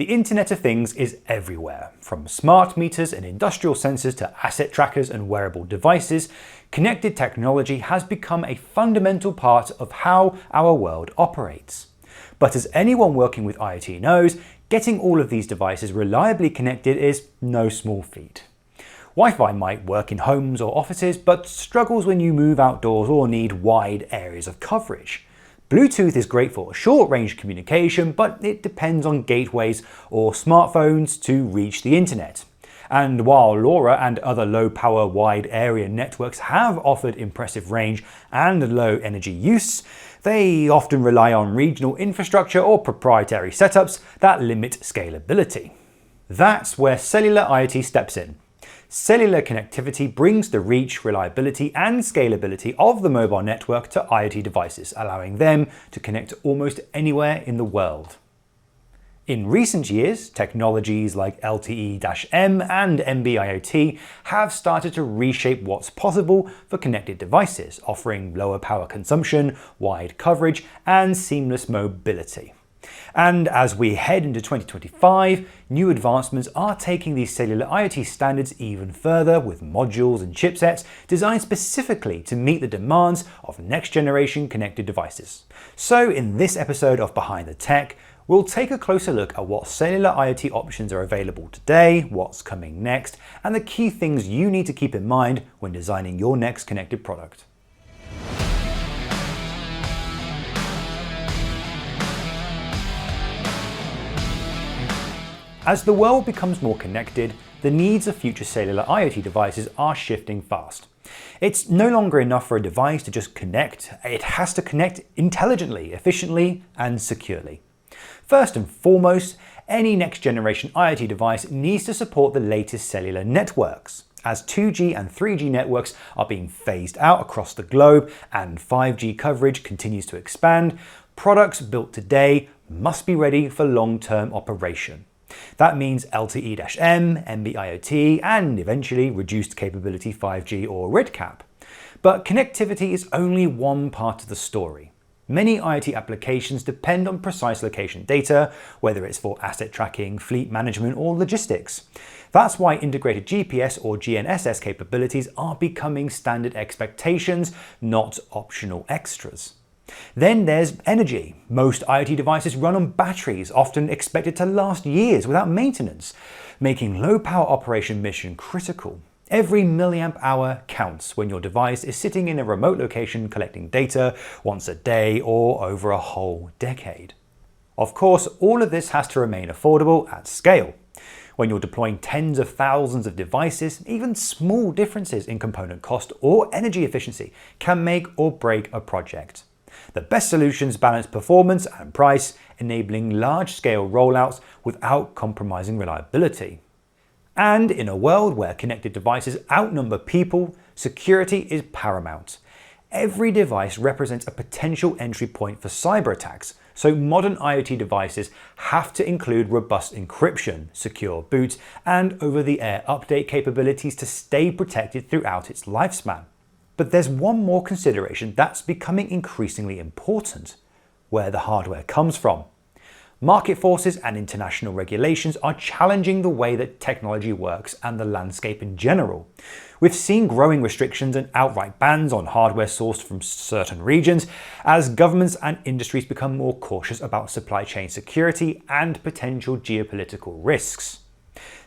The Internet of Things is everywhere. From smart meters and industrial sensors to asset trackers and wearable devices, connected technology has become a fundamental part of how our world operates. But as anyone working with IoT knows, getting all of these devices reliably connected is no small feat. Wi-Fi might work in homes or offices, but struggles when you move outdoors or need wide areas of coverage. Bluetooth is great for short-range communication, but it depends on gateways or smartphones to reach the internet. And while LoRa and other low-power wide-area networks have offered impressive range and low energy use, they often rely on regional infrastructure or proprietary setups that limit scalability. That's where Cellular IoT steps in. Cellular connectivity brings the reach, reliability and scalability of the mobile network to IoT devices, allowing them to connect to almost anywhere in the world. In recent years, technologies like LTE-M and NB-IoT have started to reshape what's possible for connected devices, offering lower power consumption, wide coverage and seamless mobility. And as we head into 2025, new advancements are taking these cellular IoT standards even further with modules and chipsets designed specifically to meet the demands of next-generation connected devices. So in this episode of Behind the Tech, we'll take a closer look at what cellular IoT options are available today, what's coming next, and the key things you need to keep in mind when designing your next connected product. As the world becomes more connected, the needs of future cellular IoT devices are shifting fast. It's no longer enough for a device to just connect, it has to connect intelligently, efficiently, and securely. First and foremost, any next-generation IoT device needs to support the latest cellular networks. As 2G and 3G networks are being phased out across the globe and 5G coverage continues to expand, products built today must be ready for long-term operation. That means LTE-M, NB-IoT, and eventually reduced capability 5G or RedCap. But connectivity is only one part of the story. Many IoT applications depend on precise location data, whether it's for asset tracking, fleet management, or logistics. That's why integrated GPS or GNSS capabilities are becoming standard expectations, not optional extras. Then there's energy. Most IoT devices run on batteries, often expected to last years without maintenance, making low power operation mission critical. Every milliamp hour counts when your device is sitting in a remote location collecting data once a day or over a whole decade. Of course, all of this has to remain affordable at scale. When you're deploying tens of thousands of devices, even small differences in component cost or energy efficiency can make or break a project. The best solutions balance performance and price, enabling large-scale rollouts without compromising reliability. And in a world where connected devices outnumber people, security is paramount. Every device represents a potential entry point for cyber attacks, so modern IoT devices have to include robust encryption, secure boot, and over-the-air update capabilities to stay protected throughout its lifespan. But there's one more consideration that's becoming increasingly important: where the hardware comes from. Market forces and international regulations are challenging the way that technology works and the landscape in general. We've seen growing restrictions and outright bans on hardware sourced from certain regions as governments and industries become more cautious about supply chain security and potential geopolitical risks.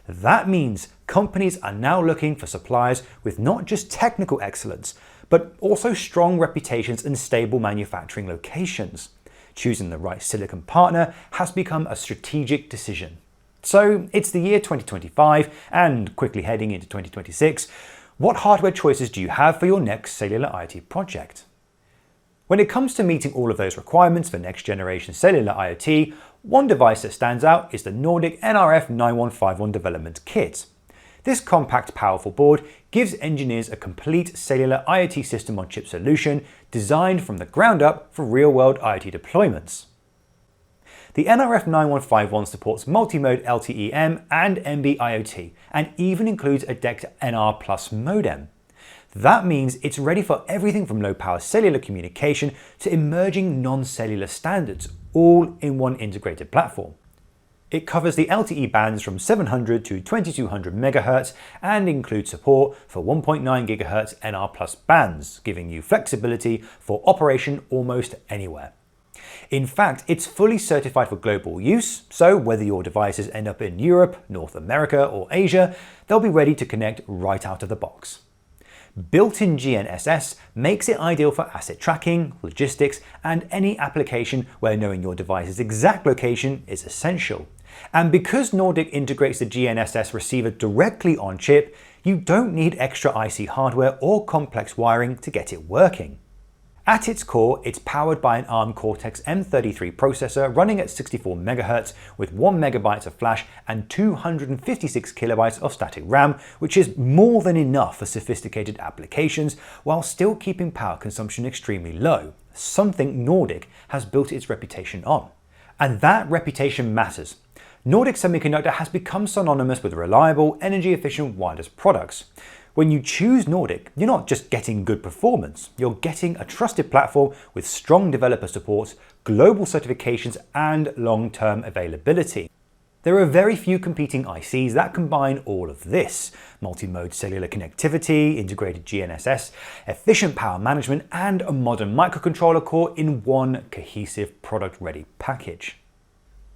That means companies are now looking for suppliers with not just technical excellence, but also strong reputations and stable manufacturing locations. Choosing the right silicon partner has become a strategic decision. So it's the year 2025 and quickly heading into 2026. What hardware choices do you have for your next cellular IoT project? When it comes to meeting all of those requirements for next generation cellular IoT, one device that stands out is the Nordic nRF9151 development kit. This compact, powerful board gives engineers a complete cellular IoT system-on-chip solution designed from the ground up for real-world IoT deployments. The nRF9151 supports multi-mode LTE-M and NB-IoT, and even includes a DECT NR Plus modem. That means it's ready for everything from low-power cellular communication to emerging non-cellular standards, all in one integrated platform. It covers the LTE bands from 700 to 2200 MHz and includes support for 1.9 GHz NR+ bands, giving you flexibility for operation almost anywhere. In fact, it's fully certified for global use, so whether your devices end up in Europe, North America, or Asia, they'll be ready to connect right out of the box. Built-in GNSS makes it ideal for asset tracking, logistics, and any application where knowing your device's exact location is essential. And because Nordic integrates the GNSS receiver directly on chip, you don't need extra IC hardware or complex wiring to get it working. At its core, it's powered by an ARM Cortex M33 processor running at 64 MHz with 1 MB of flash and 256 KB of static RAM, which is more than enough for sophisticated applications while still keeping power consumption extremely low, something Nordic has built its reputation on. And that reputation matters. Nordic Semiconductor has become synonymous with reliable, energy-efficient wireless products. When you choose Nordic, you're not just getting good performance, you're getting a trusted platform with strong developer support, global certifications, and long-term availability. There are very few competing ICs that combine all of this: multi-mode cellular connectivity, integrated GNSS, efficient power management, and a modern microcontroller core in one cohesive product-ready package.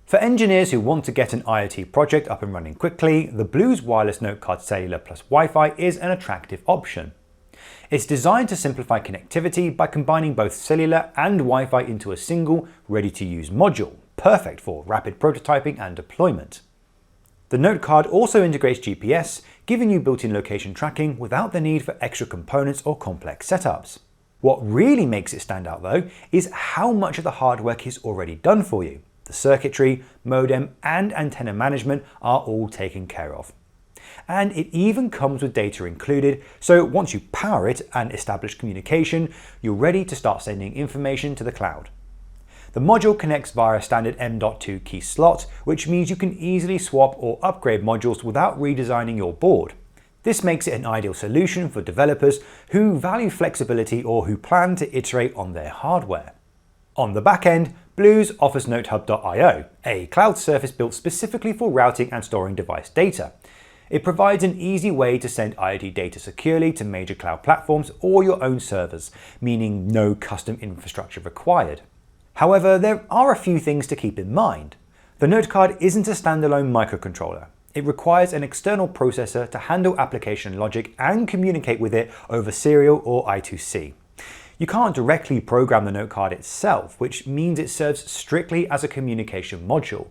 For engineers who want to get an IoT project up and running quickly, the Blues Wireless Notecard Cellular plus Wi-Fi is an attractive option. It's designed to simplify connectivity by combining both cellular and Wi-Fi into a single, ready-to-use module, perfect for rapid prototyping and deployment. The Notecard also integrates GPS, giving you built-in location tracking without the need for extra components or complex setups. What really makes it stand out though is how much of the hard work is already done for you. The circuitry, modem, and antenna management are all taken care of. And it even comes with data included, so once you power it and establish communication, you're ready to start sending information to the cloud. The module connects via a standard M.2 key slot, which means you can easily swap or upgrade modules without redesigning your board. This makes it an ideal solution for developers who value flexibility or who plan to iterate on their hardware. On the back end, Blues offers NoteHub.io, a cloud service built specifically for routing and storing device data. It provides an easy way to send IoT data securely to major cloud platforms or your own servers, meaning no custom infrastructure required. However, there are a few things to keep in mind. The Notecard isn't a standalone microcontroller. It requires an external processor to handle application logic and communicate with it over serial or I2C. You can't directly program the Notecard itself, which means it serves strictly as a communication module.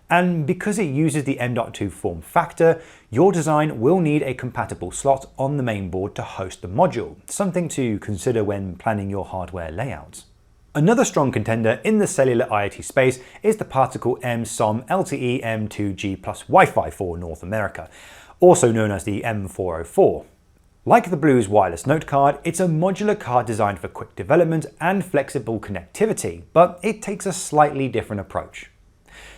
And because it uses the M.2 form factor, your design will need a compatible slot on the mainboard to host the module, something to consider when planning your hardware layouts. Another strong contender in the cellular IoT space is the Particle M SOM LTE-M 2G plus Wi-Fi for North America, also known as the M404. Like the Blues Wireless Notecard, it's a modular card designed for quick development and flexible connectivity, but it takes a slightly different approach.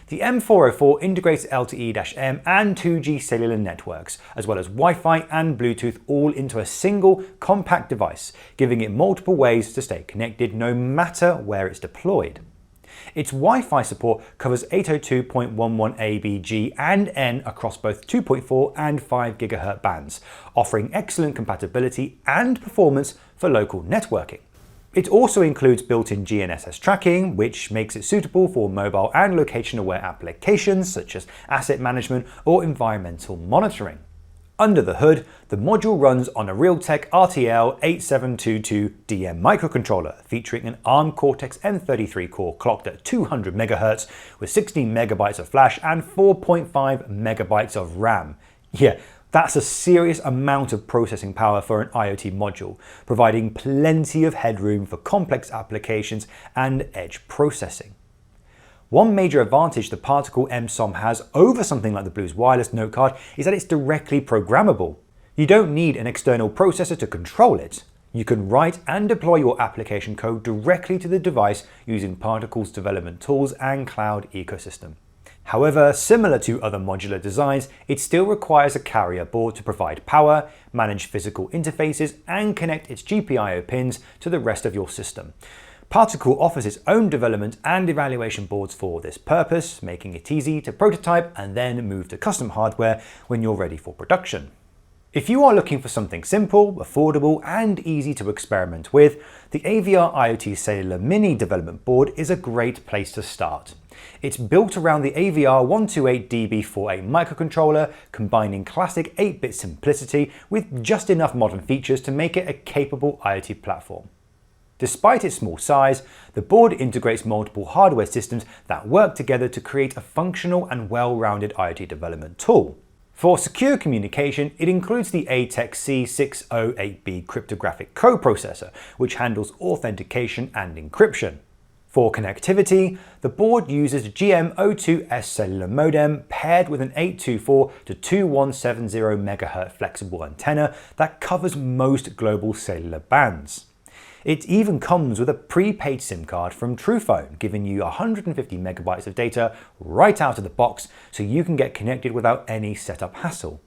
The M404 integrates LTE-M and 2G cellular networks, as well as Wi-Fi and Bluetooth all into a single, compact device, giving it multiple ways to stay connected no matter where it's deployed. Its Wi-Fi support covers 802.11 A, B, G, and N across both 2.4 and 5 GHz bands, offering excellent compatibility and performance for local networking. It also includes built-in GNSS tracking, which makes it suitable for mobile and location-aware applications such as asset management or environmental monitoring. Under the hood, the module runs on a Realtek RTL8722DM microcontroller featuring an ARM Cortex M33 core clocked at 200 MHz with 16 MB of flash and 4.5 MB of RAM. Yeah, that's a serious amount of processing power for an IoT module, providing plenty of headroom for complex applications and edge processing. One major advantage the Particle M SOM has over something like the Blues Wireless Notecard is that it's directly programmable. You don't need an external processor to control it. You can write and deploy your application code directly to the device using Particle's development tools and cloud ecosystem. However, similar to other modular designs, it still requires a carrier board to provide power, manage physical interfaces, and connect its GPIO pins to the rest of your system. Particle offers its own development and evaluation boards for this purpose, making it easy to prototype and then move to custom hardware when you're ready for production. If you are looking for something simple, affordable, and easy to experiment with, the AVR IoT Cellular Mini development board is a great place to start. It's built around the AVR 128DB48 microcontroller, combining classic 8-bit simplicity with just enough modern features to make it a capable IoT platform. Despite its small size, the board integrates multiple hardware systems that work together to create a functional and well-rounded IoT development tool. For secure communication, it includes the ATEX C608B cryptographic coprocessor, which handles authentication and encryption. For connectivity, the board uses a GM02S cellular modem paired with an 824 to 2170 MHz flexible antenna that covers most global cellular bands. It even comes with a prepaid SIM card from Truephone, giving you 150 megabytes of data right out of the box so you can get connected without any setup hassle.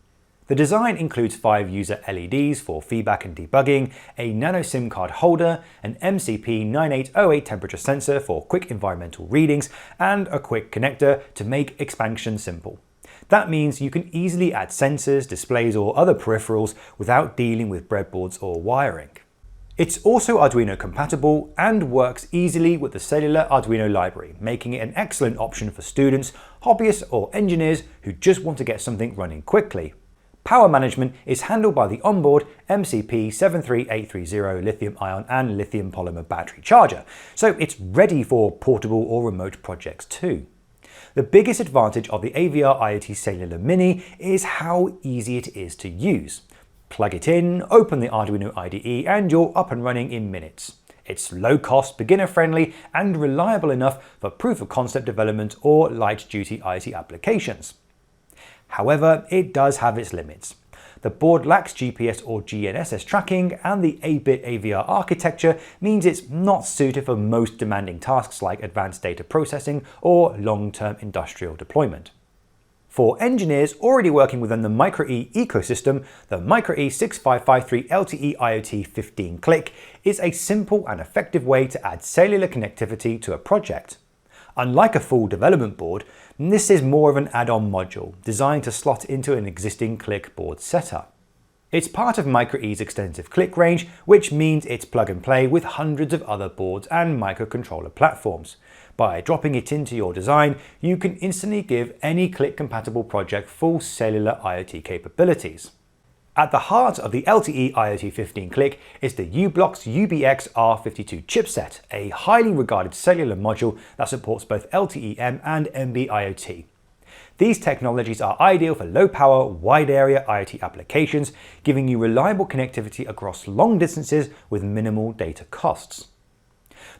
The design includes 5 user LEDs for feedback and debugging, a nano SIM card holder, an MCP9808 temperature sensor for quick environmental readings, and a quick connector to make expansion simple. That means you can easily add sensors, displays, or other peripherals without dealing with breadboards or wiring. It's also Arduino compatible and works easily with the Cellular Arduino library, making it an excellent option for students, hobbyists, or engineers who just want to get something running quickly. Power management is handled by the onboard MCP73830 lithium-ion and lithium polymer battery charger, so it's ready for portable or remote projects too. The biggest advantage of the AVR IoT Cellular Mini is how easy it is to use. Plug it in, open the Arduino IDE, and you're up and running in minutes. It's low cost, beginner friendly, and reliable enough for proof of concept development or light duty IoT applications. However, it does have its limits. The board lacks GPS or GNSS tracking, and the 8-bit AVR architecture means it's not suited for most demanding tasks like advanced data processing or long-term industrial deployment. For engineers already working within the MikroE ecosystem, the MikroE 6553 LTE IoT 15-click is a simple and effective way to add cellular connectivity to a project. Unlike a full development board, this is more of an add-on module designed to slot into an existing click board setup. It's part of MikroE's extensive click range, which means it's plug and play with hundreds of other boards and microcontroller platforms. By dropping it into your design, you can instantly give any click-compatible project full cellular IoT capabilities. At the heart of the LTE IoT 15-click is the u-blox UBX R52 chipset, a highly regarded cellular module that supports both LTE-M and NB-IoT. These technologies are ideal for low-power, wide-area IoT applications, giving you reliable connectivity across long distances with minimal data costs.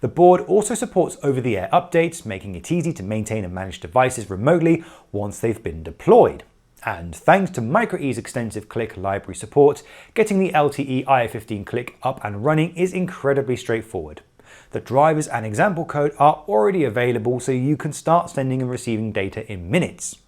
The board also supports over-the-air updates, making it easy to maintain and manage devices remotely once they've been deployed. And thanks to MikroE's extensive click library support, getting the LTE IO15 click up and running is incredibly straightforward. The drivers and example code are already available, so you can start sending and receiving data in minutes.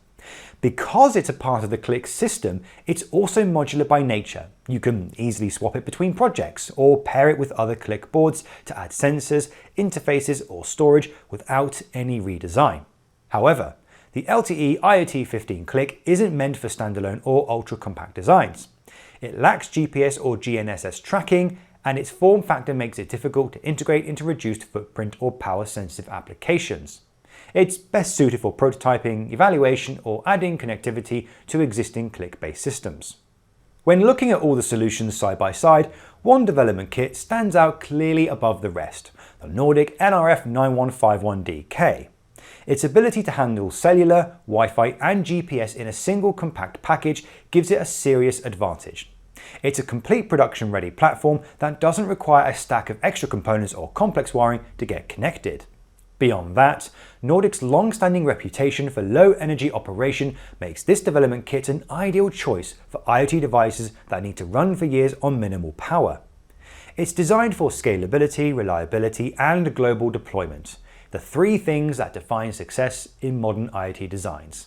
Because it's a part of the click system, it's also modular by nature. You can easily swap it between projects or pair it with other click boards to add sensors, interfaces, or storage without any redesign. However, the LTE IoT 15-click isn't meant for standalone or ultra-compact designs. It lacks GPS or GNSS tracking, and its form factor makes it difficult to integrate into reduced footprint or power-sensitive applications. It's best suited for prototyping, evaluation, or adding connectivity to existing click-based systems. When looking at all the solutions side by side, one development kit stands out clearly above the rest, the Nordic NRF9151DK. Its ability to handle cellular, Wi-Fi, and GPS in a single compact package gives it a serious advantage. It's a complete production-ready platform that doesn't require a stack of extra components or complex wiring to get connected. Beyond that, Nordic's long-standing reputation for low-energy operation makes this development kit an ideal choice for IoT devices that need to run for years on minimal power. It's designed for scalability, reliability, and global deployment, the three things that define success in modern IoT designs.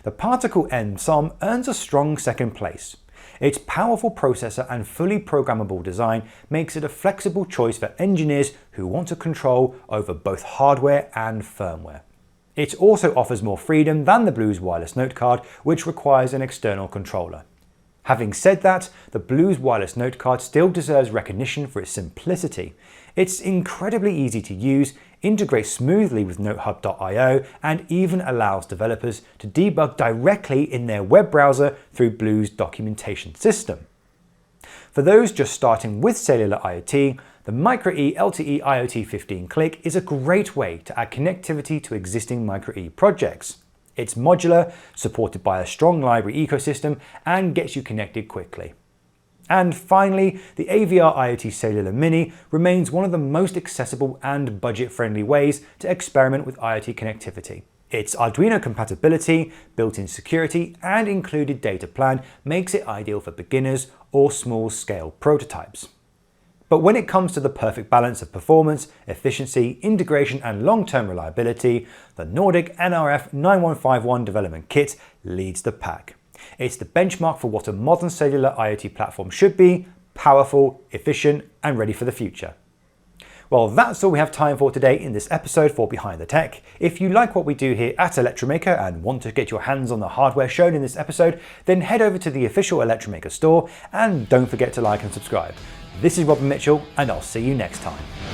The Particle M SOM earns a strong second place. Its powerful processor and fully programmable design makes it a flexible choice for engineers who want to control over both hardware and firmware. It also offers more freedom than the Blues Wireless Notecard, which requires an external controller. Having said that, the Blues Wireless Notecard still deserves recognition for its simplicity. It's incredibly easy to use, integrates smoothly with NoteHub.io, and even allows developers to debug directly in their web browser through Blues documentation system. For those just starting with cellular IoT, the MikroE LTE IoT 15-click is a great way to add connectivity to existing MikroE projects. It's modular, supported by a strong library ecosystem, and gets you connected quickly. And finally, the AVR IoT Cellular Mini remains one of the most accessible and budget-friendly ways to experiment with IoT connectivity. Its Arduino compatibility, built-in security, and included data plan makes it ideal for beginners or small-scale prototypes. But when it comes to the perfect balance of performance, efficiency, integration, and long-term reliability, the Nordic NRF 9151 development kit leads the pack. It's the benchmark for what a modern cellular IoT platform should be: powerful, efficient, and ready for the future. Well, that's all we have time for today in this episode for Behind the Tech. If you like what we do here at Electromaker and want to get your hands on the hardware shown in this episode, then head over to the official Electromaker store and don't forget to like and subscribe. This is Robin Mitchell, and I'll see you next time.